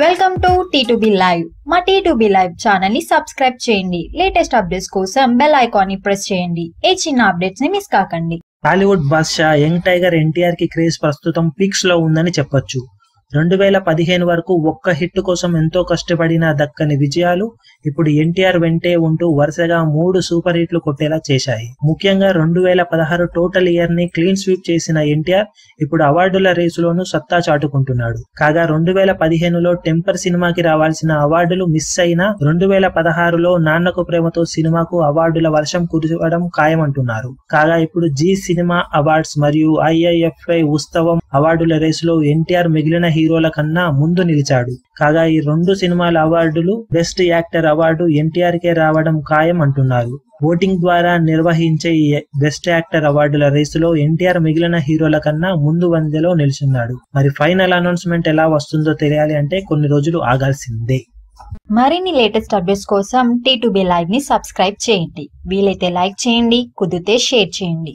Welcome to T2B live. మా T2B live channel ని subscribe చేయండి. లేటెస్ట్ అప్డేట్స్ కోసం బెల్ ఐకాన్ ని ప్రెస్ చేయండి. ఏ చిన్న అప్డేట్స్ ని మిస్ కాకండి. టాలీవుడ్ బాద్షా యంగ్ టైగర్ ఎన్టీఆర్ కి క్రేజ్ ప్రస్తుతం పీక్స్ లో ఉందని చెప్పొచ్చు. 2015 వరకు ఒక్క హిట్ కోసం ఎంతో కష్టపడిన దక్కని విజయాలు ఇప్పుడు ఎన్టీఆర్ వెంటే ఉంటూ వరుసగా 3 సూపర్ హిట్లు కొట్టేలా చేశాయి. ముఖ్యంగా 2016 టోటల్ ఇయర్ ని క్లీన్ స్వీప్ చేసిన ఎన్టీఆర్ ఇప్పుడు అవార్డుల రేసులోనూ సత్తా చాటుకుంటున్నాడు. కాగా 2015లో టెంపర్ సినిమాకి రావాల్సిన అవార్డులు మిస్ అయినా 2016లో నాన్నకు ప్రేమతో సినిమాకు అవార్డుల వర్షం కురవడం ఖాయమంటున్నారు. కాగా ఇప్పుడు జీ సినిమా అవార్డ్స్ మరియు IIFI ఉత్సవం అవార్డుల రేసులో ఎన్టీఆర్ మిగిలిన హీరోల కన్నా ముందు నిలిచాడు. కాగా ఈ 2 సినిమాల అవార్డులు బెస్ట్ యాక్టర్ అవార్డు ఎన్టీఆర్ కే రావడం ఖాయం అంటున్నారు. ఓటింగ్ ద్వారా నిర్వహించే ఈ బెస్ట్ యాక్టర్ అవార్డుల రేసులో ఎన్టీఆర్ మిగిలిన హీరోల కన్నా ముందు వందలో నిలిచున్నాడు. మరి ఫైనల్ అనౌన్స్మెంట్ ఎలా వస్తుందో తెలియాలి అంటే కొన్ని రోజులు ఆగాల్సిందే. మరిన్ని లేటెస్ట్ అప్డేట్స్ కోసం T2B లైవ్ ని సబ్స్క్రైబ్ చేయండి. వీలైతే లైక్ చేయండి, కుదిరితే షేర్ చేయండి.